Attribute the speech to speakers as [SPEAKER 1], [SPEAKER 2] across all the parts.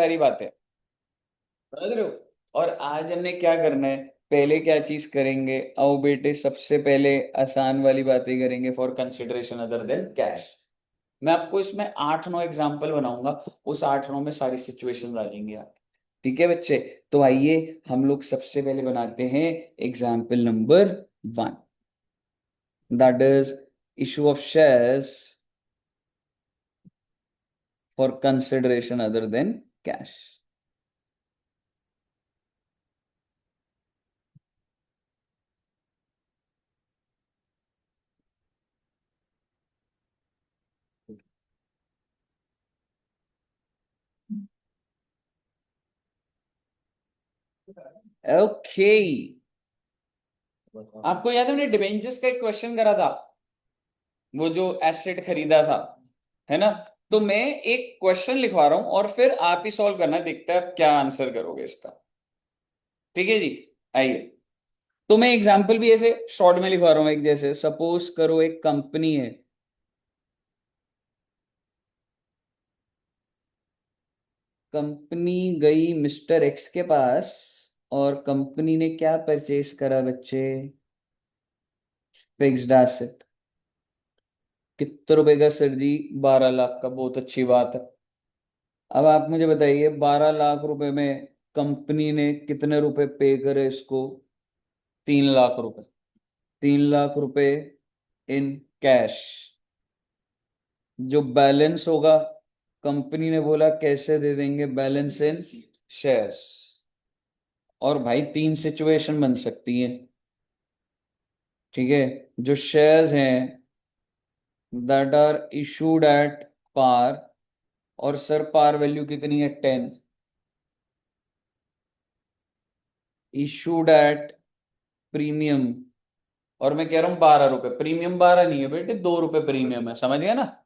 [SPEAKER 1] सारी बातें, समझ रहे हो। और आज हमने क्या करना है, पहले क्या चीज करेंगे, आओ बेटे सबसे पहले आसान वाली बातें करेंगे, for consideration other than cash. मैं आपको इसमें 8-9 एग्जाम्पल बनाऊंगा, उस 8-9 में सारी सिचुएशंस आ जाएंगी आप। ठीक है बच्चे, तो आइए हम लोग सबसे पहले बनाते हैं example number 1, that is issue of shares for consideration other than cash. Okay, आपको याद है मैंने डिबेंचर्स का एक क्वेश्चन करा था, वो जो एसेट खरीदा था, है ना। तो मैं एक क्वेश्चन लिखवा रहा हूं और फिर आप ही सॉल्व करना, देखते हैं आप क्या आंसर करोगे इसका। ठीक है जी, आइए। तो मैं एग्जांपल भी ऐसे शॉर्ट में लिखवा रहा हूं, एक जैसे सपोज करो एक कंपनी है, कंपनी गई मिस्टर एक्स के पास और कंपनी ने क्या परचेज करा बच्चे, फिक्स्ड एसेट। कितने रुपए का सर जी, 12 लाख का, बहुत अच्छी बात है। अब आप मुझे बताइए 12 लाख रुपए में कंपनी ने कितने रुपए पे करे इसको, 3 लाख रुपए, 3 लाख रुपए इन कैश। जो बैलेंस होगा, कंपनी ने बोला कैसे दे देंगे, बैलेंस इन शेयर्स। और भाई 3 सिचुएशन बन सकती है, ठीक है। जो शेयर्स हैं that are issued at par, और सर पार वैल्यू कितनी है 10, इशूड एट प्रीमियम, और मैं कह रहा हूं 12 रुपए प्रीमियम, 12 नहीं है बेटे, 2 रुपए प्रीमियम है, समझ गया ना।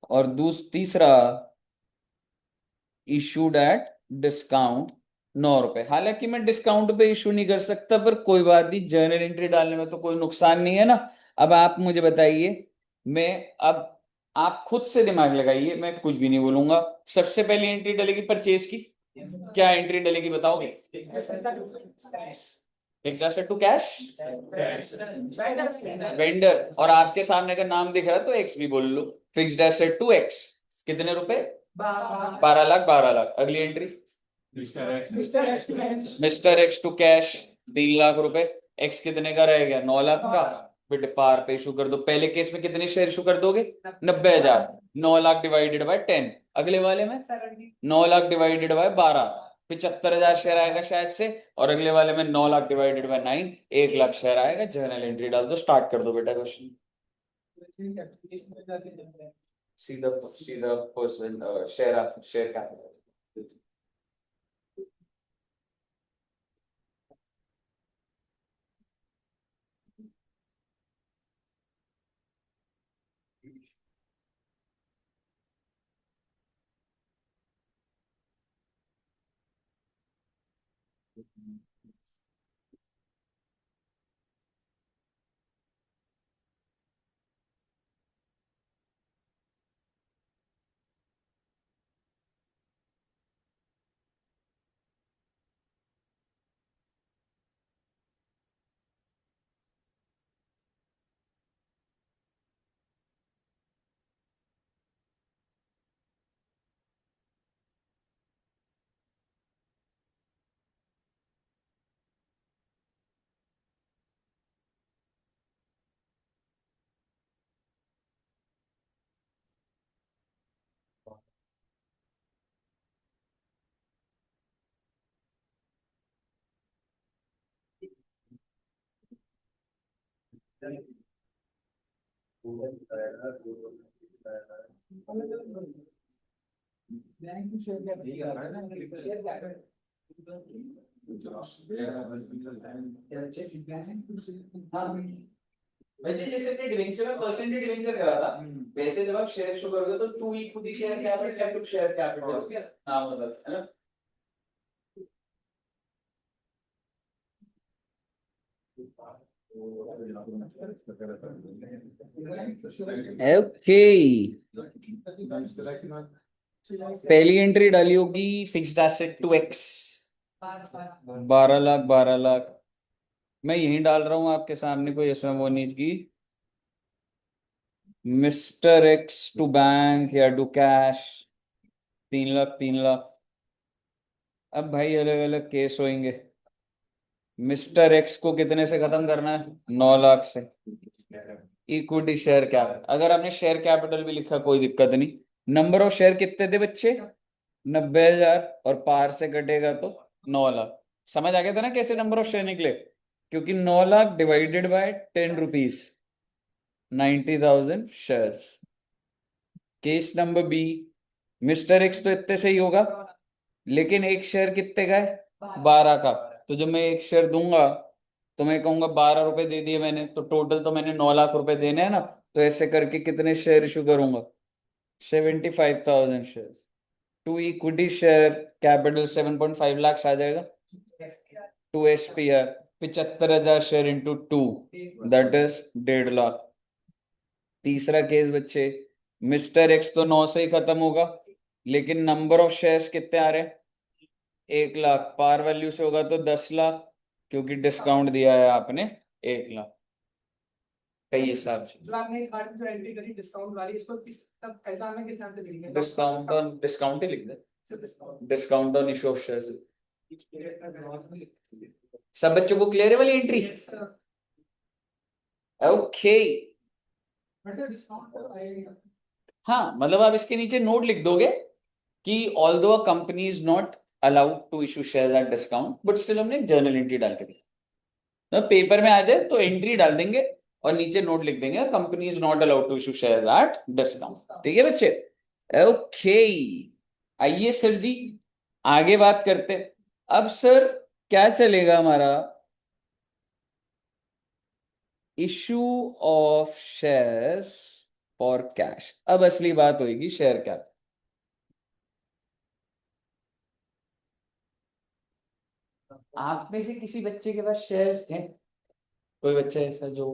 [SPEAKER 1] और तीसरा इशूड एट डिस्काउंट, 9 रुपए। हालांकि मैं डिस्काउंट पे इशू नहीं कर सकता, पर कोई बात नहीं, जर्नल एंट्री डालने में तो कोई नुकसान नहीं है ना। अब आप मुझे बताइए, मैं अब आप खुद से दिमाग लगाइए, मैं कुछ भी नहीं बोलूंगा। सबसे पहली एंट्री डलेगी परचेज की, क्या एंट्री डलेगी बताओगे, fixed asset to cash vendor, और आपके सामने का नाम दिख रहा है तो एक्स भी बोल लो, फिक्स्ड एसेट टू एक्स, कितने रुपए, 12 लाख, 12 लाख। अगली entry mister X to cash, 3 lakh रुपए, एक्स कितने का रह गया, 9 लाख का। बेटे पार पे इशू कर दो, पहले केस में कितने शेयर इशू कर दोगे, 90,000, 9 लाख डिवाइडेड बाय 10। अगले वाले में 9 लाख डिवाइडेड बाय 12, 75,000 शेयर आएगा शायद से। और अगले वाले में 9 lakh divided bye 9, 1 lakh share आएगा। जर्नल एंट्री डाल दो, स्टार्ट कर दो बेटा क्वेश्चन। सीधा सीधा पर्सन, शेयर शेयर कैपिटल। वैसे जैसे अपने डिवेंचर में परसेंटेज डिवेंचर करा था, वैसे जब आप शेयर इशू करोगे तो टू इक्विटी शेयर कैपिटल या टू शेयर कैपिटल, क्या नाम मतलब है ना। ओके, पहली एंट्री डाली होगी fixed asset to X, 12 lakh 12 lakh. मैं यही डाल रहा हूं आपके सामने, कोई इसमें वो नहीं की मिस्टर एक्स टू बैंक या टू कैश, 3 लाख 3 लाख। अब भाई अलग अलग केस होंगे। मिस्टर एक्स को कितने से खत्म करना है? 9 लाख से। इक्विटी शेयर कैपिटल, अगर आपने शेयर कैपिटल भी लिखा कोई दिक्कत नहीं। नंबर ऑफ शेयर कितने थे बच्चे? 90,000, और पार से कटेगा तो 9 लाख। समझ आ गया था ना कैसे नंबर ऑफ शेयर निकले? क्योंकि 9 lakh divided by 10 rupees, 90,000 shares. Case number B, mister X तो इतने से ही होगा, लेकिन एक शेयर कितने का है? 12 का। तो जब मैं एक शेयर दूंगा तो मैं कहूंगा 12 रुपए दे दिए मैंने, तो टोटल तो मैंने 9 लाख रुपए देने हैं ना। तो ऐसे करके कितने शेयर इशू करूंगा? 75,000 share. To equity share capital 7.5 lakh आ जाएगा। To SPR 75,000 share into 2, that is 1.5 lakh. तीसरा केस बच्चे, मिस्टर एक्स तो 9 से ही खत्म होगा, लेकिन नंबर ऑफ शेयर्स कितने आ रहे हैं? 1 लाख। पार वैल्यू से होगा तो 10 लाख, क्योंकि डिस्काउंट दिया है आपने 1 लाख। कई हिसाब से
[SPEAKER 2] जो आपने कार्ड में जो एंट्री करी डिस्काउंट वाली, इसको किस तब पैसा हमें किस नाम से लिखेंगे?
[SPEAKER 1] डिस्काउंट ही लिख दे।
[SPEAKER 2] सिर्फ discount.
[SPEAKER 1] Discount on issue of shares. सब बच्चों को क्लियर है वाली एंट्री? ओके।
[SPEAKER 2] डिस्काउंट।
[SPEAKER 1] हाँ, मतलब आप इसके नीचे नोट लिख दोगे कि although a company is not allowed to issue shares at discount, but still हमने जर्नल एंट्री डाल के दिया। तो पेपर में आ जाए तो एंट्री डाल देंगे और नीचे नोट लिख देंगे company is not allowed to issue shares at discount. ठीक है बच्चे? ओके। आइए सर जी, आगे बात करते। अब सर क्या चलेगा हमारा? Issue of shares for cash. अब असली बात होगी शेयर कैपिटल। आप में से किसी बच्चे के पास शेयर्स हैं? कोई बच्चा ऐसा जो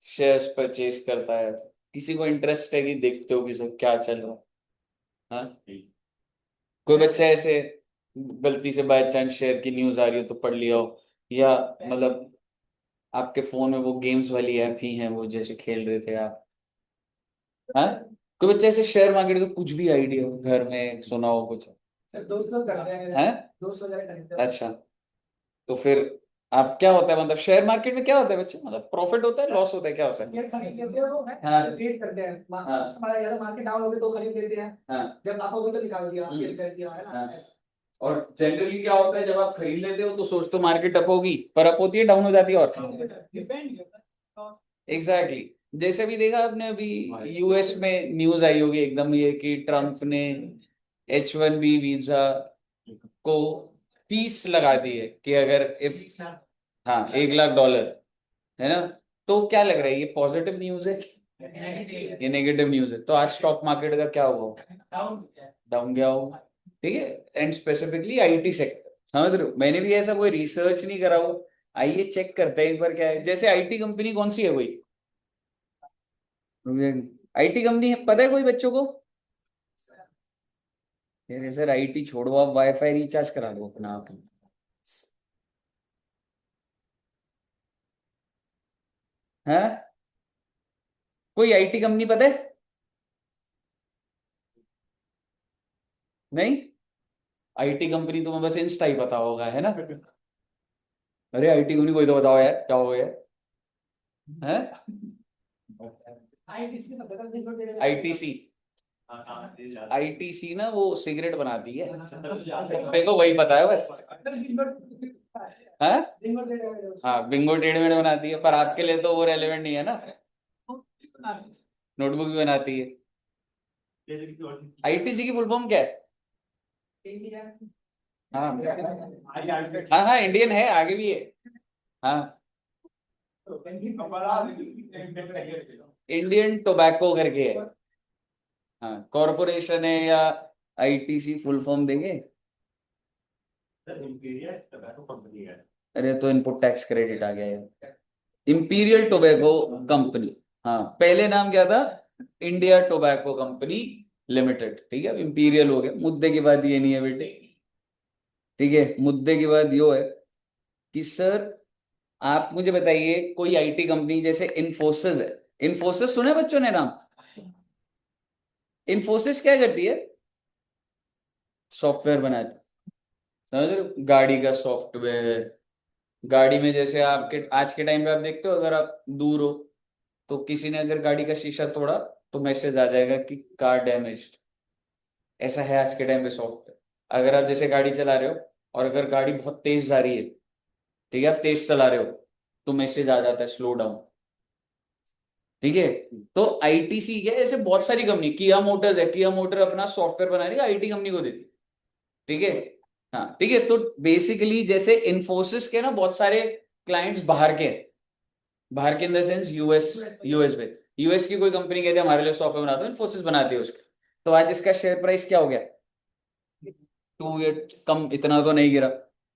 [SPEAKER 1] शेयर्स परचेज करता है? किसी को इंटरेस्ट है कि देखते हो कि सर क्या चल रहा है? हाँ? कोई बच्चा ऐसे गलती से बाय चांस शेयर की न्यूज आ रही हो तो पढ़ लिया हो, या मतलब आपके फोन में वो गेम्स वाली ऐप ही है वो जैसे खेल रहे थे आप? हाँ? कोई बच्चा ऐसे शेयर मार्केट का कुछ भी आइडिया हो, घर में सुना हो कुछ?
[SPEAKER 2] सर दोस्त लोग करते हैं।
[SPEAKER 1] है?
[SPEAKER 2] दोस्त वगैरह करते हैं।
[SPEAKER 1] अच्छा। तो फिर आप क्या होता है, मतलब शेयर मार्केट में क्या होता है बच्चे? मतलब प्रॉफिट होता है, लॉस होता है, क्या होता है?
[SPEAKER 2] शेयर खरीद लेते हैं वो,
[SPEAKER 1] हाँ।
[SPEAKER 2] ट्रेड करते हैं।
[SPEAKER 1] हाँ।
[SPEAKER 2] हमारा ज्यादा मार्केट डाउन हो गया तो खरीद लेते हैं।
[SPEAKER 1] हाँ।
[SPEAKER 2] जब आप हो गए तो निकाल दिया, सेल कर दिया, है ना?
[SPEAKER 1] हाँ। और जनरली क्या होता है, जब आप खरीद लेते हो तो सोचते हो मार्केट अप होगी, पर अप होती है, डाउन हो जाती है। और
[SPEAKER 2] डिपेंड।
[SPEAKER 1] एग्जैक्टली जैसे भी देखा आपने अभी यूएस में न्यूज आई होगी एकदम ये कि ट्रम्प ने H1B वीजा को फीस लगा दी है कि अगर इफ, हाँ, $1 लाख, है ना? तो क्या लग रहा है, ये पॉजिटिव न्यूज है ये नेगेटिव न्यूज है? तो आज स्टॉक मार्केट का क्या हुआ? डाउन गया हो। ठीक है। एंड स्पेसिफिकली आईटी सेक्टर, समझ रहे हो? मैंने भी ऐसा कोई रिसर्च नहीं करा हो। आइए चेक करते हैं एक बार क्या है। जैसे आईटी कंपनी कौन सी है कोई? आईटी कंपनी है पता है कोई बच्चों को? यार सर आईटी छोड़ो, आप वाईफाई रिचार्ज करा दो अपना आप। है? कोई आईटी कंपनी पता है? नहीं? आईटी कंपनी तुम्हें बस इंस्टा ही पता होगा, है ना? अरे आईटी कंपनी कोई तो बताओ यार, क्या हो गया है? आईटीसी। आईटीसी ना वो सिगरेट बनाती है, देखो वही पता है बस। हाँ? हाँ, बिंगो टेढ़मेढ़ बनाती है, पर आपके लिए तो वो रेलेवेंट नहीं है ना। नोटबुक भी बनाती है। आईटीसी की फुल फॉर्म क्या है? हाँ हाँ हाँ, इंडियन है, आगे भी है। हाँ, इंडियन टोबैको करके है। हाँ, कॉरपोरेशन है या आईटीसी फुल फॉर्म देंगे? अरे तो इनपुट टैक्स क्रेडिट आ गया है। Imperial tobacco company. हाँ, पहले नाम क्या था? India tobacco company. लिमिटेड, ठीक है। अब इंपीरियल हो गया। मुद्दे की बात ये नहीं है बेटे, ठीक है। मुद्दे की बात यो है कि सर आप मुझे बताइए, कोई आईटी कंपनी जैसे इन्फोसिस है, इन्फोसिस सुने बच्चों ने नाम? इन्फोसिस क्या करती है? सॉफ्टवेयर बनाती है, समझ रहे हो? गाड़ी का सॉफ्टवेयर। गाड़ी में जैसे आपके आज के टाइम पे आप देखते हो, अगर आप दूर हो तो किसी ने अगर गाड़ी का शीशा तोड़ा तो मैसेज आ जाएगा कि कार डैमेज्ड। ऐसा है आज के टाइम पे सॉफ्टवेयर। अगर आप जैसे गाड़ी चला रहे हो और अगर गाड़ी बहुत तेज जा रही है, ठीक है, आप तेज चला रहे हो, तो मैसेज आ जाता है स्लो डाउन, ठीक है। तो आईटीसी क्या है, ऐसे बहुत सारी कंपनी, किया मोटर्स है, किया मोटर अपना सॉफ्टवेयर बना रही है, आईटी कंपनी को देती है, ठीक है। हाँ ठीक है, तो बेसिकली जैसे इन्फोसिस के ना बहुत सारे क्लाइंट्स बाहर के हैं। बाहर के in the sense US, US में, यूएस की कोई कंपनी कहती है हमारे लिए सॉफ्टवेयर बना दो, इन्फोसिस बनाती है उसके। तो आज इसका शेयर प्राइस क्या हो गया? टू या कम, इतना तो नहीं गिरा,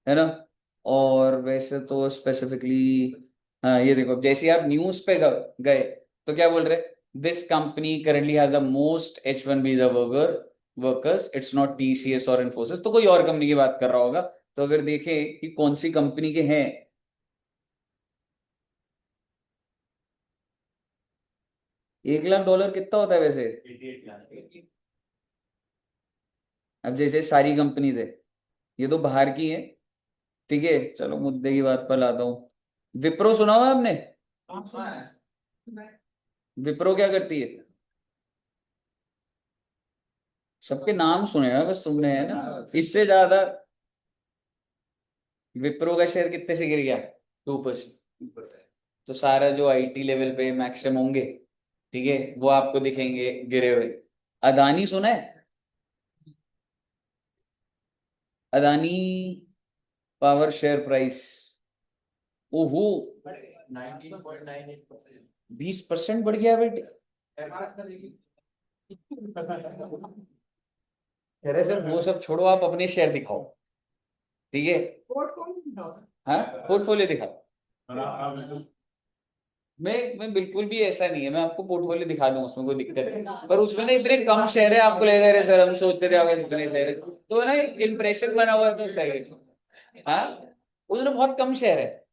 [SPEAKER 1] है ना। और वैसे तो स्पेसिफिकली, हाँ ये देखो, जैसे आप न्यूज पे गए तो क्या बोल रहे, this company currently has the most H1 visa workers, it's not TCS और इन्फोसिस, तो कोई और कंपनी की बात कर रहा होगा। तो अगर देखें कि कौन सी कंपनी के हैं, 1 लाख डॉलर कितना होता है वैसे? अब जैसे सारी कंपनीज है, ये तो बाहर की है, ठीक है। चलो मुद्दे की बात पर लाता हूँ। विप्रो सुना हुआ है आपने? विप्रो क्या करती है? सबके नाम सुने हैं बस तुमने, है ना, इससे ज्यादा। विप्रो का शेयर कितने से गिर गया? 2%। तो सारा जो आईटी लेवल पे मैक्सिमम होंगे, ठीक है, वो आपको दिखेंगे गिरे हुए। अदानी सुना है? अदानी पावर शेयर प्राइस, ओहो, 20% बढ़ गया बेटे। कह रहे सर वो सब छोड़ो, आप अपने शेयर दिखाओ, ठीक है। हाँ, पोर्टफोलियो दिखाओ। मैं बिल्कुल भी ऐसा नहीं है, मैं आपको पोर्टफोलियो दिखा दूं, उसमें कोई दिक्कत है, पर उसमें ना इतने कम शेयर है, आपको लगेगा अरे सर हम सोचते थे आपके इतने शेयर है, तो ना इंप्रेशन बना हुआ है तो सही है। हाँ, उसमें बहुत कम शेयर है,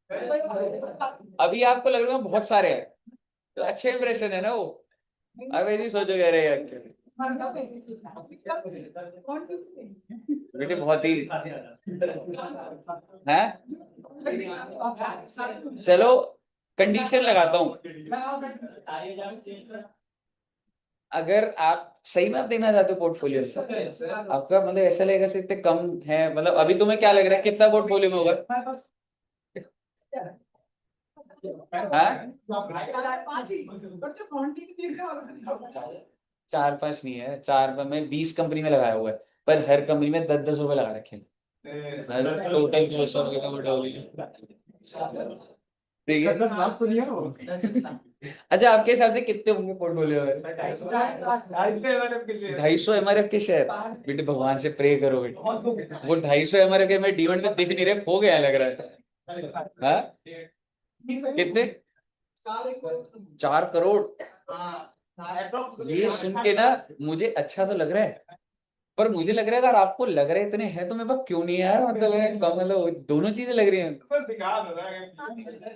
[SPEAKER 1] अभी आपको लग रहा है बहुत सारे हैं, तो अच्छे इंप्रेशन है ना वो। अब ऐसे सोचोगे अरे यार बेटे बहुत ही है। चलो कंडीशन लगाता हूँ, अगर आप सही में आप देखना चाहते हो पोर्टफोलियो, आपका मतलब ऐसा लगेगा से इतने कम है, मतलब अभी तुम्हें क्या लग रहा है कितना पोर्टफोलियो में होगा? हाँ, 4-5 नहीं है, 4 में 20 कंपनी में लगाया हुआ है, पर हर कंपनी में 10-10 रुपए लगा रखे हैं, टोटल 200 रुपए का पोर्टफोलियो, ठीक है। 10 लाख तो नहीं है वो। अच्छा, आपके हिसाब से कितने होंगे पोर्टफोलियो में? 250 MRF के शेयर। बेटे भगवान से प्रे करो बेटे, वो 250 MRF के मैं डीमंड में दिख नहीं रहे, खो गया लग रहा है। हाँ, कितने? 4 करोड़। ये सुन के ना मुझे अच्छा तो लग रहा है, पर मुझे लग रहा है अगर आपको लग रहे इतने हैं तो मेरे पास क्यों नहीं है यार, मतलब कम, मतलब दोनों चीजें लग रही हैं।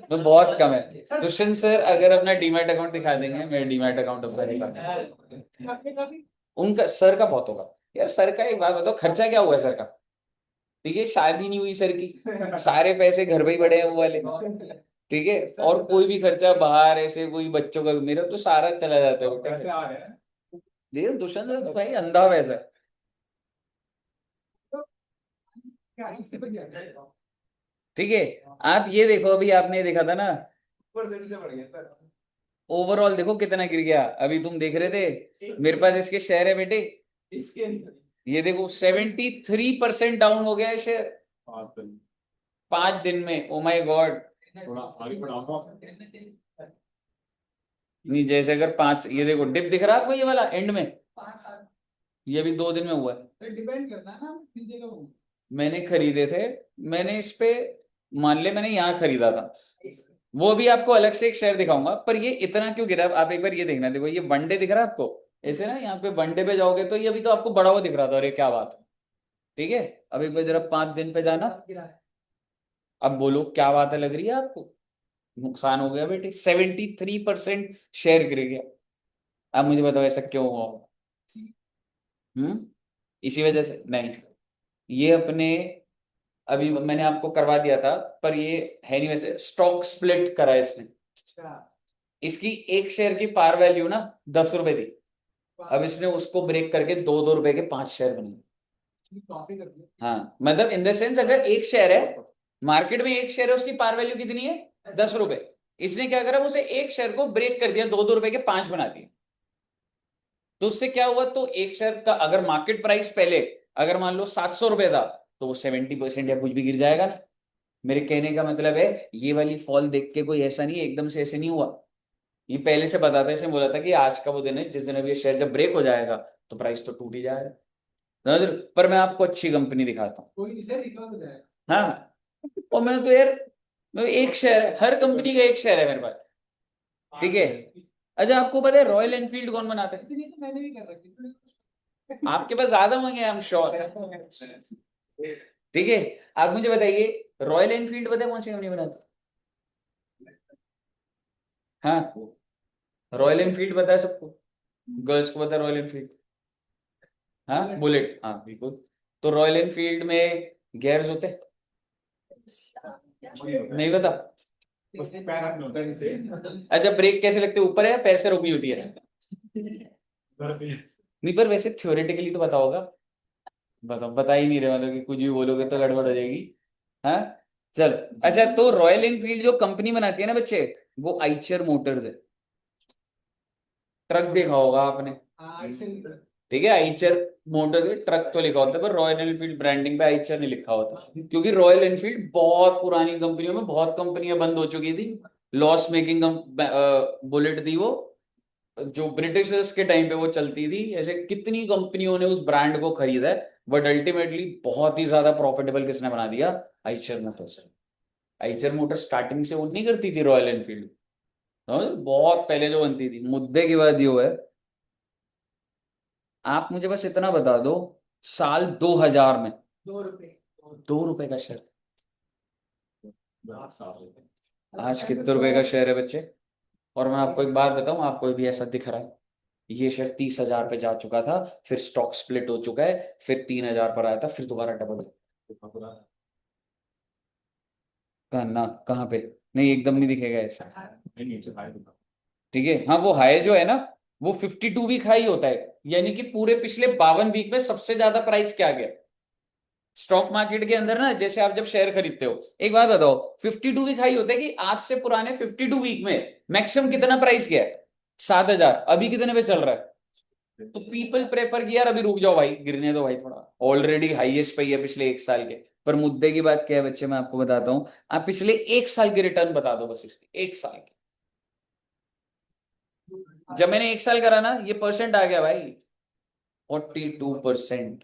[SPEAKER 1] तो बहुत कम है। दुष्यंत सर अगर अपना डीमैट अकाउंट दिखा देंगे, मेरे डीमैट अकाउंट अपना दिखा, उनका सर का बहुत होगा। यार सर का एक बात बताओ, खर्चा क्या हुआ है सर का? देखिए शादी नहीं हुई सर की, सारे पैसे घर पे ही पड़े हैं वो वाले, ठीक है। और कोई भी खर्चा बाहर ऐसे कोई बच्चों का, मेरा तो सारा चला जाता है पैसे आ रहे हैं। देखिए दुष्यंत सर तो भाई अंधा पैसा है, ठीक है। आप ये देखो, अभी आपने देखा था ना, ओवरऑल देखो कितना गिर गया, अभी तुम देख रहे थे मेरे पास इसके शेयर है बेटे, ये देखो 73% डाउन हो गया है शेयर 5 दिन में, ओ माय गॉड। नहीं जैसे अगर 5, ये देखो डिप दिख रहा है आपको ये वाला एंड में, ये भी 2 दिन में हुआ है। डिपेंड करता है ना, मैंने खरीदे थे, मैंने इस पे, मान ले मैंने यहाँ खरीदा था, वो भी आपको अलग से एक शेयर दिखाऊंगा, पर ये इतना क्यों गिरा आप एक बार ये देखना, देखो ये 1 डे दिख रहा है आपको, ऐसे ना यहाँ पे वनडे पे जाओगे तो ये अभी तो आपको बड़ा हुआ दिख रहा था, अरे क्या बात है, ठीक है। अब एक बार जरा 5 दिन पे जाना, अब बोलो क्या बात है लग रही है आपको। नुकसान हो गया बेटे, 73% शेयर गिर गया। अब मुझे बताओ ऐसा क्यों हुआ? हम्म। इसी वजह से नहीं, ये अपने, अभी मैंने आपको करवा दिया था, पर ये है नहीं वैसे, स्टॉक स्प्लिट करा है इसने। इसकी एक शेयर की पार वैल्यू ना 10 रुपए थी, अब इसने उसको ब्रेक करके 2-2 रुपए के 5 शेयर बने। हाँ मतलब इन द सेंस, अगर एक शेयर है मार्केट में, एक शेयर है उसकी पार वैल्यू कितनी है 10 रुपए, इसने क्या करा उसे एक शेयर को ब्रेक कर दिया, 2-2 रुपए के 5 बना दिए। तो उससे क्या हुआ, तो एक शेयर का अगर मार्केट प्राइस पहले अगर मान लो 700 रुपए था, तो वो 70% या कुछ भी गिर जाएगा ना। मेरे कहने का मतलब है, ये वाली फॉल देख के कोई ऐसा नहीं है, एकदम से ऐसे नहीं हुआ, ये पहले से बताता है, इसने बोला था कि आज का वो दिन है जिस दिन अभी ये शेयर जब ब्रेक हो जाएगा तो प्राइस तो टूट ही जाएगा। पर मैं आपको अच्छी कंपनी दिखाता हूँ।
[SPEAKER 2] कोई नहीं सर, रिकवर हो जाएगा।
[SPEAKER 1] हाँ, और मैं तो यार, मैं एक शेयर है, हर कंपनी का एक शेयर है मेरे पास, ठीक है। अच्छा आपको पता है रॉयल एनफील्ड कौन बनाता है?
[SPEAKER 2] इतनी तो मैंने भी कर रखी है।
[SPEAKER 1] आपके पास ज्यादा होंगे, आई एम श्योर, ठीक है। आप मुझे बताइए, रॉयल एनफील्ड पता है कौन सी कंपनी बनाती है? हाँ, रॉयल एनफील्ड पता है सबको, गर्ल्स को पता है रॉयल एनफील्ड? हाँ बुलेट, हाँ बिल्कुल। तो रॉयल एनफील्ड में गियर्स होते हैं? नहीं पता? अच्छा ब्रेक कैसे लगते हैं, ऊपर है या पैर से रोकनी होती है? नहीं पर वैसे थ्योरेटिकली तो पता होगा। बताओ, बता ही नहीं रहे, मतलब कि कुछ भी बोलोगे तो गड़बड़ हो जाएगी। हाँ चल। अच्छा तो रॉयल एनफील्ड जो कंपनी बनाती है ना बच्चे, वो आइचर मोटर्स है। ट्रक देखा होगा आपने, ठीक है, आइचर मोटर्स है, ट्रक तो लिखा होता है, पर रॉयल एनफील्ड ब्रांडिंग पे आइचर नहीं लिखा होता, क्योंकि रॉयल एनफील्ड बहुत पुरानी कंपनियों में, बहुत कंपनियां बंद हो चुकी थी, लॉस मेकिंग बुलेट थी वो, जो ब्रिटिशर्स के टाइम पे वो चलती थी, ऐसे कितनी कंपनियों ने उस ब्रांड को खरीदा है, बट अल्टीमेटली बहुत ही ज्यादा प्रॉफिटेबल किसने बना दिया, Eicher Motors. Eicher motor starting से वो नहीं करती थी रॉयल एनफील्ड, बहुत पहले जो बनती थी। मुद्दे की बात ये है, आप मुझे बस इतना बता दो, साल 2000 में
[SPEAKER 2] 2 रुपए।
[SPEAKER 1] 2 रुपए का शेयर, आज कितने रुपए का शेयर है बच्चे? और मैं आपको एक बात बताऊं, आपको भी ऐसा दिख रहा है, ये शेयर 30,000 पे जा चुका था, फिर स्टॉक स्प्लिट हो चुका है, फिर 3,000 पर आया था, फिर दोबारा डबल। कहा ना कहाँ पे? नहीं एकदम नहीं दिखेगा ऐसा, ठीक है। हाँ वो हाई जो है ना, वो 52 वीक हाई होता है, यानी कि पूरे पिछले 52 वीक में सबसे ज्यादा प्राइस क्या गया स्टॉक मार्केट के अंदर ना। जैसे आप जब शेयर खरीदते हो, एक बात बताओ, 52 वीक हाई होता है कि आज से पुराने 52 वीक में मैक्सिमम कितना प्राइस गया है? 7,000। अभी कितने पे चल रहा है? तो पीपल प्रेफर किया यार अभी रुक जाओ भाई, गिरने दो भाई थोड़ा, ऑलरेडी हाईएस्ट पे ही है पिछले 1 साल के। पर मुद्दे की बात क्या है बच्चे, मैं आपको बताता हूँ, आप पिछले 1 साल के रिटर्न बता दो बस, इसके 1 साल के। जब मैंने 1 साल करा ना, ये परसेंट आ गया भाई, 42%।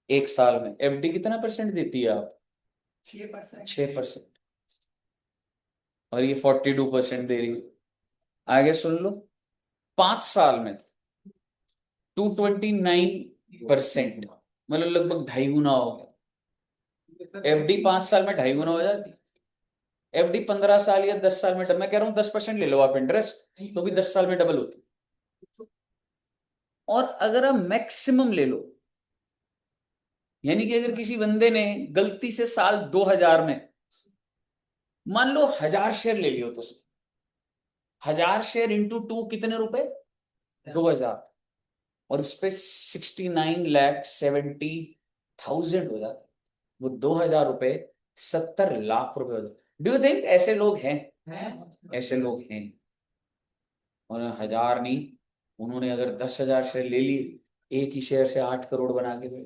[SPEAKER 1] 1 साल में एफडी कितना परसेंट देती है आप?
[SPEAKER 2] 6%।
[SPEAKER 1] 6%। और ये 42% दे रही है। आगे सुन लो, 5 साल में 229%, मतलब लगभग 2.5 गुना हो गया। एफडी 5 साल में 2.5 गुना हो जाती है। एफडी 15 साल या 10 साल में, मैं कह रहा हूँ 10% ले लो आप इंटरेस्ट, तो भी 10 साल में डबल होती है। और अगर आप मैक्सिमम ले लो, यानी कि अगर किसी बंदे ने गलती से साल 2000 में मान लो 1,000 शेयर ले लियो, तो 1,000 शेयर इंटू 2 कितने रुपए? 2,000। और उस पे 69,70,000 हो जाते, वो 2,000 रुपए 70 लाख रुपए हो जाते। डू यू थिंक ऐसे लोग हैं? ऐसे लोग हैं। उन्होंने 1,000 नहीं, उन्होंने अगर 10,000 शेयर ले लिए, एक ही शेयर से 8 करोड़ बना के गए।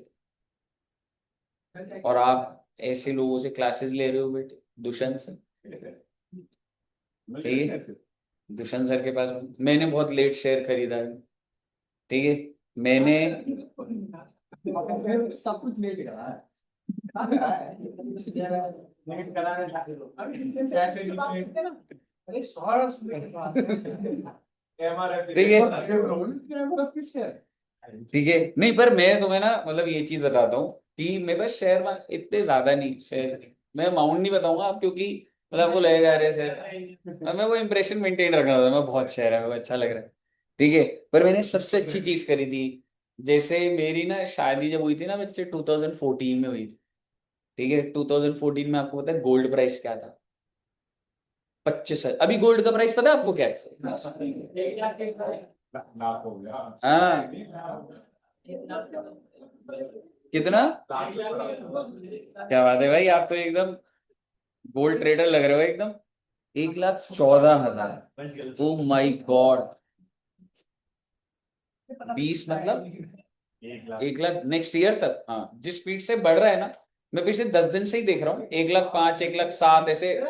[SPEAKER 1] और आप ऐसे लोगों से क्लासेस ले रहे हो बेटे, दुष्यंत से, ठीक है। दुष्यंत सर के पास मैंने बहुत लेट शेयर खरीदा है, ठीक है। मैंने
[SPEAKER 2] सब कुछ ले लिया है। अरे 100 रुपए।
[SPEAKER 1] ठीक है, ठीक है। नहीं पर मैं तुम्हें ना मतलब ये चीज बताता हूँ कि मेरे पास शेयर इतने ज्यादा नहीं, शेयर मैं अमाउंट नहीं बताऊंगा आप, क्योंकि मतलब आपको लगेगा अरे शेयर, और मैं वो इंप्रेशन मेंटेन रखना था, मैं बहुत शेयर है, मेरे को अच्छा लग रहा है। ठीक है, पर मैंने सबसे अच्छी चीज करी थी, जैसे मेरी ना शादी जब हुई थी ना बच्चे 2014 में हुई थी। ठीक है, 2014 में आपको पता है गोल्ड प्राइस क्या था? 25। अभी गोल्ड का प्राइस पता है आपको क्या है? हाँ, कितना? क्या बात है भाई, आप तो एकदम गोल्ड ट्रेडर लग रहे हो एकदम। 1,14,000। ओ माई गॉड। 20 मतलब 1 लाख नेक्स्ट ईयर तक, हाँ जिस स्पीड से बढ़ रहा है ना, मैं पिछले 10 दिन से ही देख रहा हूँ 1,05,000, 1,07,000 ऐसे।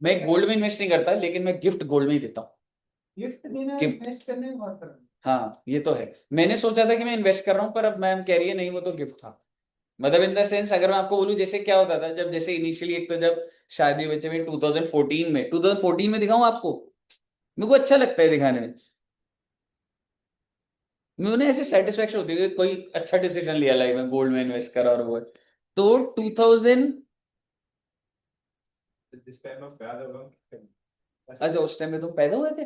[SPEAKER 1] मैं गोल्ड में इन्वेस्ट नहीं करता, लेकिन मैं गिफ्ट गोल्ड में ही देता हूँ।
[SPEAKER 2] गिफ्ट देना
[SPEAKER 1] गिफ्ट,
[SPEAKER 2] इन्वेस्ट करने में बहुत फर्क
[SPEAKER 1] हाँ ये तो है। मैंने सोचा था कि मैं इन्वेस्ट कर रहा हूँ, पर अब मैम कह रही है नहीं वो तो गिफ्ट था। मतलब इन द सेंस अगर मैं आपको बोलूं जैसे क्या होता था जब, जैसे इनिशियली एक तो जब शादी बच्चे में 2014 में दिखाऊं आपको, मेरे को अच्छा लगता है दिखाने में, मैं उन्हें ऐसे सेटिस्फेक्शन होती है कि कोई अच्छा डिसीजन लिया लाइफ में, गोल्ड में इन्वेस्ट करा और वो है। तो 2000, अच्छा उस टाइम में तुम पैदा हुए थे?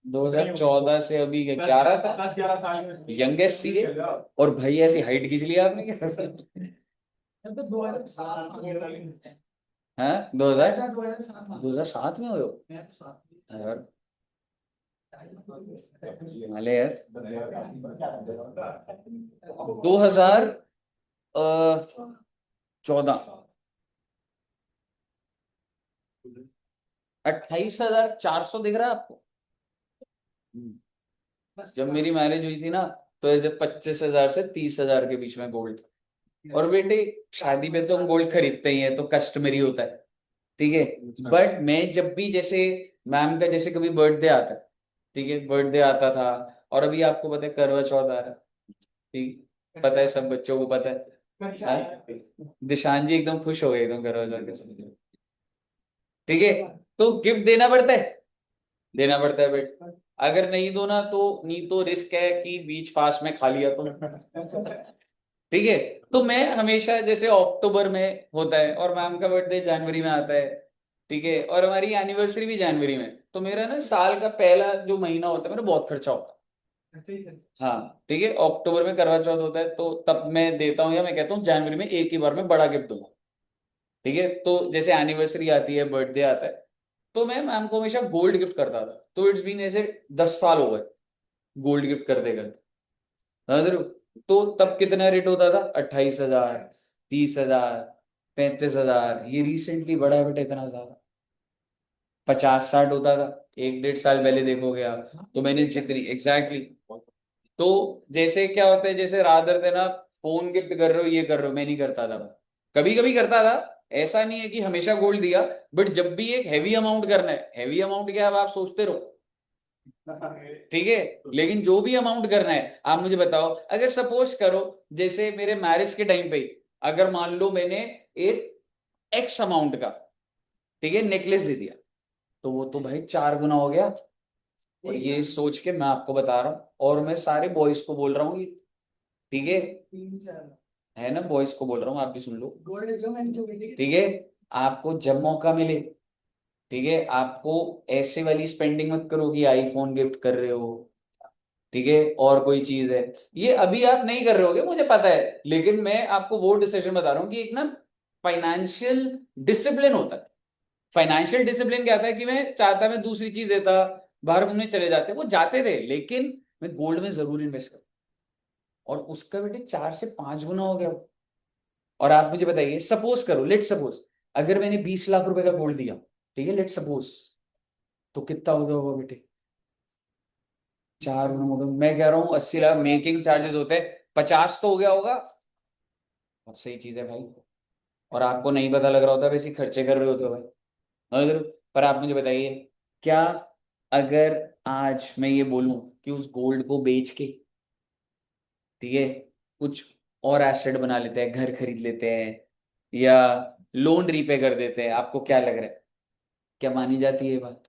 [SPEAKER 1] 2014 से अभी 11 साल यंगेस्ट सी है, और भाई ऐसी हाइट खींच लिया आपने क्या?
[SPEAKER 2] है। तो 2007
[SPEAKER 1] हाँ, 2007 में हुए हो? यार हिमालय यार। 2014, 28,400 दिख रहा है आपको? जब मेरी मैरिज हुई थी ना, तो ऐसे 25,000 से 30,000 के बीच में गोल्ड था। और बेटे शादी पे तो हम गोल्ड खरीदते ही है, तो कस्टमरी होता है। ठीक है, बट मैं जब भी जैसे मैम का जैसे कभी बर्थडे आता है, ठीक है बर्थडे आता था, और अभी आपको पता है करवा चौथ आ रहा है, ठीक, पता है सब बच्चों को पता है। हाँ? दिशान जी एकदम खुश हो गए एकदम करवा चौथ के समय। ठीक है, तो गिफ्ट देना पड़ता है, देना पड़ता है बेट। अगर नहीं दो ना तो नहीं, तो रिस्क है कि बीच फास्ट में खा लिया तुम। ठीक है, तो मैं हमेशा जैसे अक्टूबर में होता है और मैम का बर्थडे जनवरी में आता है, ठीक है, और हमारी एनिवर्सरी भी जनवरी में, तो मेरा ना साल का पहला जो महीना होता है मेरा बहुत खर्चा होता
[SPEAKER 2] है।
[SPEAKER 1] है। हाँ ठीक है, अक्टूबर में करवा चौथ होता है, तो तब मैं देता हूँ, या मैं कहता हूँ जनवरी में एक ही बार में बड़ा गिफ्ट दूंगा। ठीक है, तो जैसे एनिवर्सरी आती है, बर्थडे आता है, तो मैं मैम को हमेशा गोल्ड गिफ्ट करता था, तो इट्स बीन ऐसे 10 साल हो गए गोल्ड गिफ्ट करते करते। समझ रहे हो? तो तब कितना रेट होता था? 28,000, 30,000, 35,000। ये रिसेंटली बढ़ा है बेटा इतना ज्यादा, 50-60 होता था 1 डेढ़ साल पहले, देखोगे आप तो मैंने जितनी एग्जैक्टली exactly, तो जैसे क्या होता है, जैसे रादर थे ना फोन गिफ्ट कर रहे हो ये कर रहे हो, मैं नहीं करता था। कभी कभी करता था, ऐसा नहीं है कि हमेशा गोल्ड दिया, बट जब भी एक हैवी अमाउंट करना है, हैवी अमाउंट क्या है अब आप सोचते रहो, ठीक है, लेकिन जो भी अमाउंट करना है आप मुझे बताओ। अगर सपोज करो जैसे मेरे मैरिज के टाइम पे ही, अगर मान लो मैंने एक एक्स अमाउंट का, ठीक है, नेकलेस दे दिया, तो वो तो भाई 4 गुना हो गया। और ये सोच के मैं आपको बता रहा हूँ, और मैं सारे बॉयज को बोल रहा हूँ, ठीक है,
[SPEAKER 2] 3-4
[SPEAKER 1] है ना, बॉयज को बोल रहा हूँ, आप भी सुन लो।
[SPEAKER 2] गोल्ड जो मैंने जो बेटे
[SPEAKER 1] ठीक है, आपको जब मौका मिले, ठीक है, आपको ऐसे वाली स्पेंडिंग मत करो कि आईफोन गिफ्ट कर रहे हो, ठीक है, और कोई चीज है, ये अभी आप नहीं कर रहे होगे मुझे पता है, लेकिन मैं आपको वो डिसीजन बता रहा हूँ कि एक ना फाइनेंशियल डिसिप्लिन होता है। फाइनेंशियल डिसिप्लिन क्या था कि मैं चाहता मैं दूसरी चीज देता, बाहर घूमने चले जाते, वो जाते थे, लेकिन मैं गोल्ड में जरूर इन्वेस्ट कर, और उसका बेटे 4 से 5 गुना हो गया। और आप मुझे बताइए, सपोज करो, लेट सपोज अगर मैंने 20 लाख रुपए का गोल्ड दिया, ठीक है, लेट सपोज, तो कितना हो गया होगा बेटे? 4 गुना हो गया, मैं कह रहा हूँ 80 लाख मेकिंग चार्जेस होते हैं, 50 तो हो गया होगा। बहुत सही चीज है भाई, और आपको नहीं पता लग रहा होता वैसे ही खर्चे कर रहे होते हो भाई। अगर, पर आप मुझे बताइए, क्या अगर आज मैं ये बोलूं कि उस गोल्ड को बेच के, ठीक है, कुछ और एसेट बना लेते हैं, घर खरीद लेते हैं, या लोन रीपे कर देते हैं, आपको क्या लग रहा है? क्या मानी जाती है ये बात?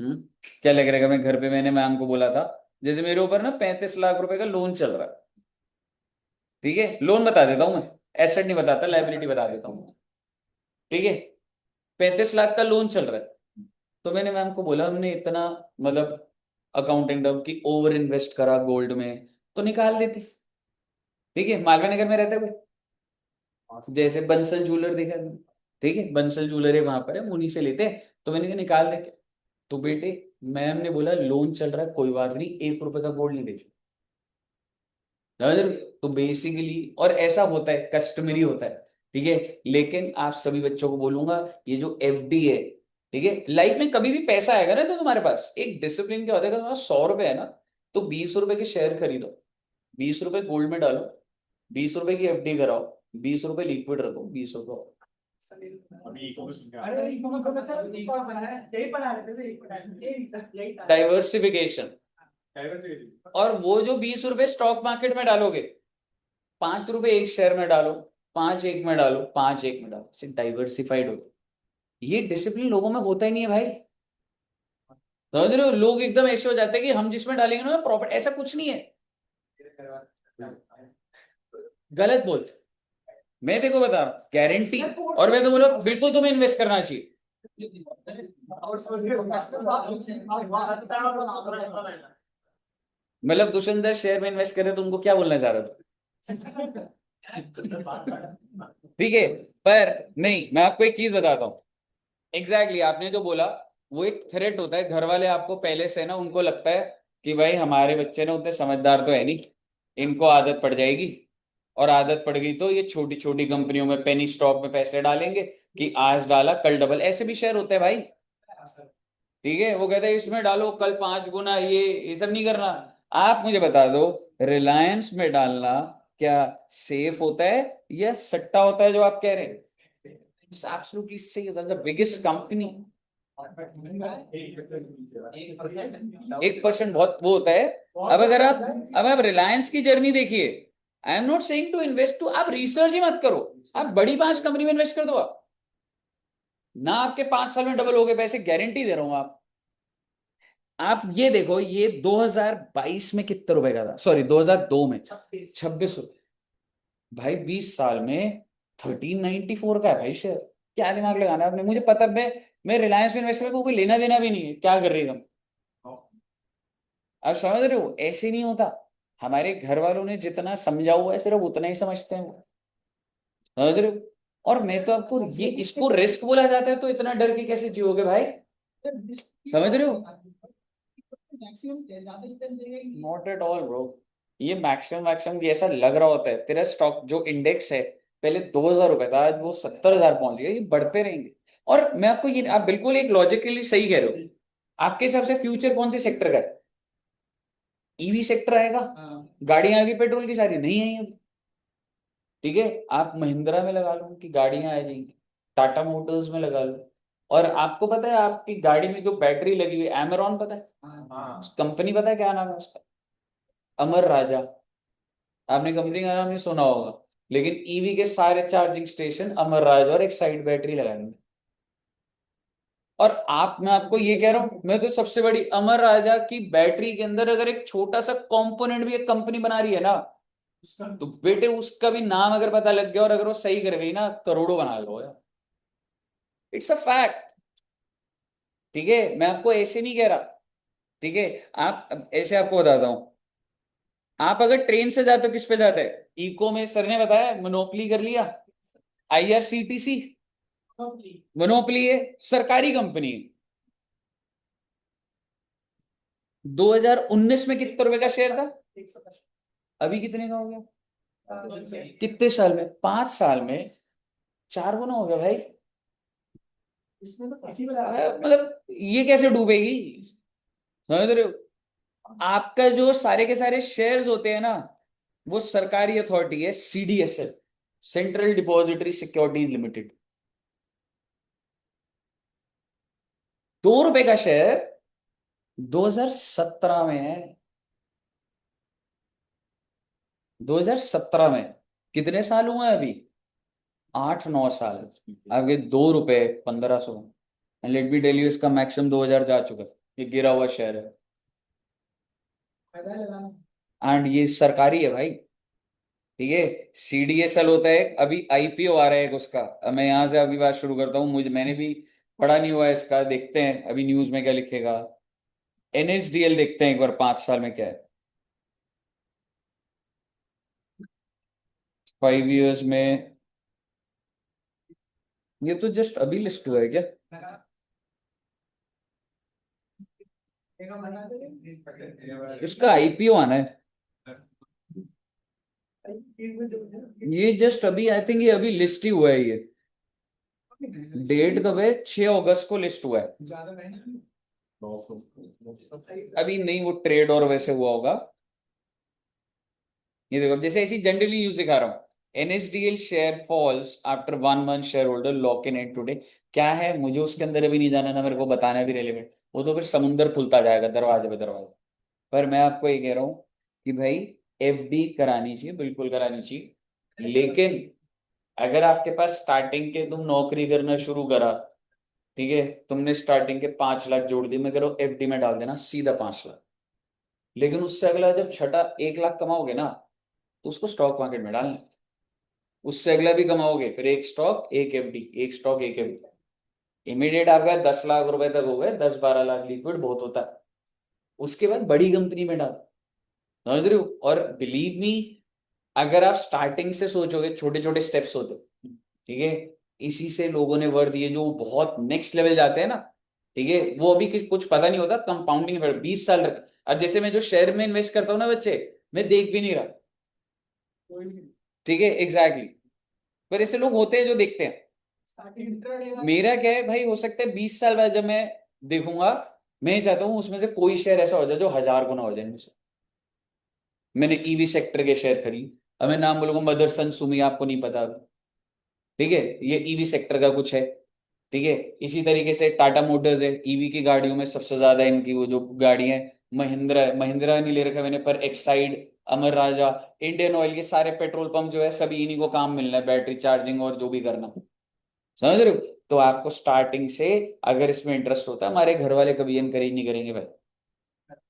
[SPEAKER 1] हम्म। क्या लग रहा है? मैं घर पे मैंने मैम को बोला था, जैसे मेरे ऊपर ना 35 लाख रुपए का लोन चल रहा है, ठीक है, लोन बता देता हूँ मैं, एसेट नहीं बताता, लाइबिलिटी बता देता हूँ, ठीक है। 35 लाख का लोन चल रहा है, तो मैंने मैम को बोला हमने इतना, मतलब अकाउंटिंग की ओवर इन्वेस्ट करा गोल्ड में, तो निकाल देते, ठीक है, मालवीय नगर में रहते हुए, जैसे बंसल जूलर देखा तुमने? ठीक है, बंसल जूलर है वहां पर, है उन्हीं से लेते हैं, तो मैंने कहा निकाल देते। तो बेटे, मैम ने बोला लोन चल रहा है कोई बात नहीं, 1 रुपए का गोल्ड नहीं बेचो, समझ रहे हो? तो बेसिकली, और ऐसा होता है, कस्टमरी होता है, ठीक है। लेकिन आप सभी बच्चों को बोलूंगा, ये जो एफडी है, ठीक है, लाइफ में कभी भी पैसा आएगा ना, तो तुम्हारे पास एक डिसिप्लिन क्या होता है, तुम्हारा 100 रुपए है ना, तो 20 रुपए के शेयर खरीदो, 20 रुपए गोल्ड में डालो, 20 रुपए की एफडी कराओ, 20 रुपए लिक्विड रखो, 20 रुपए और।
[SPEAKER 2] अभी अरे ई-कॉमर्स का सर ई-कॉमर्स बना है, यही पढ़ा रहे थे सर, यही था।
[SPEAKER 1] डाइवर्सिफिकेशन। और वो जो 20 रुपए स्टॉक मार्केट में डालोगे, 5 रुपए एक शेयर में डालो, 5 एक में डालो, 5 एक में डालो, इससे डाइवर्सिफाइड हो। ये डिसिप्लिन लोगों में होता ही नहीं है भाई, समझ रहे हो? लोग एकदम ऐसे हो जाते हैं कि हम जिसमें डालेंगे ना प्रॉफिट, ऐसा कुछ नहीं है, गलत बोलते। मैं देखो बता रहा हूँ गारंटी, और मैं तो बोला बिल्कुल तुम्हें इन्वेस्ट करना चाहिए। मतलब दुष्यंत शेयर में इन्वेस्ट करे तो उनको क्या बोलना चाह रहे हो? ठीक है, पर नहीं, मैं आपको एक चीज बताता हूँ, एग्जैक्टली आपने जो बोला, वो एक थ्रेट होता है, घर वाले आपको पहले से ना, उनको लगता है कि भाई हमारे बच्चे ना उतने समझदार तो है नहीं, इनको आदत पड़ जाएगी, और आदत पड़ गई तो ये छोटी छोटी कंपनियों में पेनी स्टॉक में पैसे डालेंगे, कि आज डाला कल डबल, ऐसे भी शेयर होते हैं भाई, ठीक है। वो कहते हैं इसमें डालो कल 5 गुना, ये सब नहीं करना। आप मुझे बता दो, रिलायंस में डालना क्या सेफ होता है या सट्टा होता है जो आप कह रहे हैं? It's absolutely safe, that's the biggest company. 1% बहुत वो होता है। अब आप रिलायंस की जर्नी देखिए, I am not saying to invest, to आप रिसर्च ही मत करो, आप बड़ी 5 कंपनी में इन्वेस्ट कर दो, आप ना आपके 5 साल में डबल हो गए पैसे, गारंटी दे रहा हूं। आप ये देखो, ये 2022 में कितने रुपए का था, सॉरी 2002 में 26 रुपए, भाई 20 साल में 1394 का है भाई शेयर। क्या दिमाग लगाना है आपने? मुझे पता, मैं रिलायंस में इन्वेस्ट को कोई लेना देना भी नहीं है, क्या कर रही है तुम? आप समझ रहे हो, ऐसे नहीं होता। हमारे घर वालों ने जितना समझा हुआ है सिर्फ उतना ही समझते हैं वो, समझ रहे हो? और मैं तो आपको ये, इसको रिस्क बोला जाता है, तो इतना डर के कैसे जियोगे भाई, समझ रहे हो? नॉट एट ऑल ब्रो, ये मैक्सिमम मैक्सिमम ये ऐसा लग रहा होता है, तेरा स्टॉक जो इंडेक्स है पहले 2,000 रुपए था, आज वो 70,000 पहुंच गया, ये बढ़ते रहेंगे। और मैं आपको ये, आप बिल्कुल एक लॉजिकली सही कह रहे हो, आपके हिसाब से फ्यूचर कौन से सेक्टर का है? ईवी सेक्टर आएगा, गाड़ियां आएगी पेट्रोल की सारी नहीं आई, ठीक है। आप महिंद्रा में लगा लो कि गाड़ियां आ जाएंगी, टाटा मोटर्स में लगा लो। और आपको पता है आपकी गाड़ी में जो बैटरी लगी हुई है, एमेरॉन, पता है कंपनी, पता है क्या नाम है उसका? अमर राजा। आपने कंपनी का नाम नहीं सुना होगा, लेकिन ईवी के सारे चार्जिंग स्टेशन अमर राजा, और एक साइड बैटरी लगाएंगे। और आप, मैं आपको ये कह रहा हूं, मैं तो सबसे बड़ी अमर राजा की बैटरी के अंदर अगर एक छोटा सा कंपोनेंट भी एक कंपनी बना रही है ना, तो बेटे उसका भी नाम अगर पता लग गया, और अगर वो सही कर गई ना, करोड़ों बना लो यार, इट्स अ फैक्ट, ठीक है। मैं आपको ऐसे नहीं कह रहा, ठीक है। आप ऐसे, आपको बताता हूं, आप अगर ट्रेन से जाते हो किस पे जाते हैं? इको में सर ने बताया मोनोपली कर लिया, आईआरसीटीसी मोनोपली है, सरकारी कंपनी है। 2019 में कितने रुपए का शेयर था? अभी कितने का हो गया? कितने साल में? 5 साल में 4 गुना हो गया भाई। इसमें तो किसी में मतलब ये कैसे डूबेगी, समझ रहे हो? आपका जो सारे के सारे शेयर्स होते हैं ना, वो सरकारी अथॉरिटी है, CDSL, central depository securities limited. 2 रुपए का शेयर 2017 में है, 2017 में, कितने साल हुए हैं अभी? 8-9 साल। आपके 2 रुपए 1,500, लेट मी टेल यू, इसका मैक्सिमम 2000 जा चुका है, ये गिरा हुआ शेयर है। एंड ये सरकारी है भाई, ठीक है। सीडीएसएल होता है, अभी आईपीओ आ रहा है एक उसका। अब मैं यहाँ से अभी बात शुरू करता हूँ, मुझे मैंने भी पढ़ा नहीं हुआ है इसका, देखते हैं अभी न्यूज में क्या लिखेगा। एनएसडीएल देखते हैं एक बार 5 साल में क्या है, 5 इयर्स में। ये तो जस्ट अभी लिस्ट हुआ है क्या? इसका आईपीओ आना है, ये जस्ट अभी, आई थिंक ये अभी लिस्ट ही हुआ है ये। डेट कब है? 6 अगस्त को लिस्ट हुआ है। अभी नहीं, वो ट्रेड और वैसे हुआ होगा। ये देखो, जैसे ऐसी जनरली यूज दिखा रहा हूँ। NSDL share falls after 1 month, shareholder lock in at today. क्या है, मुझे उसके अंदर अभी नहीं जाना, ना मेरे को बताना भी रेलिवेंट। वो तो फिर समुंदर खुलता जाएगा दरवाजे पे दरवाजे। पर मैं आपको ये कह रहा हूँ कि भाई एफडी करानी चाहिए, बिल्कुल करानी चाहिए। लेकिन अगर आपके पास स्टार्टिंग के, तुम नौकरी करना शुरू करा, ठीक है, तुमने स्टार्टिंग के 5 लाख जोड़ दिए, मैं कह रहा हूँ एफडी में डाल देना सीधा 5 लाख। लेकिन उससे अगला जब छठा 1 लाख कमाओगे ना, तो उसको स्टॉक मार्केट में डालना। उससे अगला भी कमाओगे, फिर एक स्टॉक एक एफडी, एक स्टॉक एक एफडी। इमीडिएट आपका 10 लाख रुपए तक हो गए, 10-12 लाख लिक्विड बहुत होता है। उसके बाद बड़ी कंपनी में डाल, समझ रहे हो? और बिलीव मी, अगर आप स्टार्टिंग से सोचोगे, छोटे छोटे स्टेप्स होते, ठीक है, इसी से लोगों ने वर्थ दिए जो बहुत नेक्स्ट लेवल जाते हैं ना, ठीक है, वो अभी कुछ पता नहीं होता, कंपाउंडिंग 20 साल अब जैसे मैं जो शेयर में इन्वेस्ट करता हूँ ना बच्चे, मैं देख भी नहीं रहा, ठीक है, एग्जैक्टली। पर ऐसे लोग होते हैं जो देखते हैं। मेरा क्या है भाई, हो सकता है 20 साल बाद जब मैं देखूंगा, मैं चाहता हूँ उसमें से कोई शेयर ऐसा हो जाए जो 1000 गुना हो जाए इनमें से। मैंने ईवी सेक्टर के शेयर खरीद, अब मैं नाम बोलूंगा मदरसन सुमी, आपको नहीं पता, ठीक है, ये ईवी सेक्टर का कुछ है, ठीक है। इसी तरीके से टाटा मोटर्स है, ईवी की गाड़ियों में सबसे ज्यादा इनकी वो जो गाड़ियां हैं, महिंद्रा है, महिंद्रा नहीं ले रखा मैंने, पर एक्साइड, अमर राजा, इंडियन ऑयल, ये सारे पेट्रोल पंप जो है सभी इन्हीं को काम मिलना है, बैटरी चार्जिंग और जो भी करना, समझ रहे हो? तो आपको स्टार्टिंग से अगर इसमें इंटरेस्ट होता है, हमारे घर वाले कभी इनकरेज नहीं करेंगे भाई,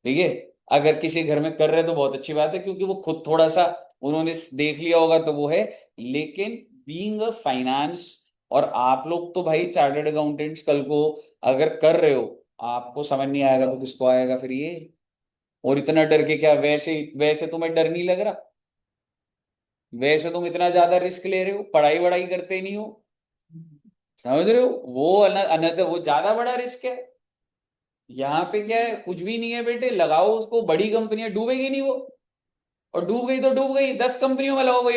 [SPEAKER 1] ठीक है। अगर किसी घर में कर रहे हैं तो बहुत अच्छी बात है, क्योंकि वो खुद थोड़ा सा उन्होंने देख लिया होगा तो वो है। लेकिन बीइंग अ फाइनेंस, और आप लोग तो भाई चार्टर्ड अकाउंटेंट्स कल को अगर कर रहे हो, आपको समझ नहीं आएगा तो किसको आएगा फिर ये। और इतना डर के क्या, वैसे वैसे तुम्हें डर नहीं लग रहा, वैसे तुम इतना ज्यादा रिस्क ले रहे हो, पढ़ाई वढ़ाई करते नहीं हो, समझ रहे हो? वो अनदर, वो ज्यादा बड़ा रिस्क है। यहाँ पे क्या है, कुछ भी नहीं है बेटे, लगाओ उसको, बड़ी कंपनियां, डूबेगी नहीं वो। और डूब गई तो डूब गई, 10 कंपनियों में लगाओ भैया।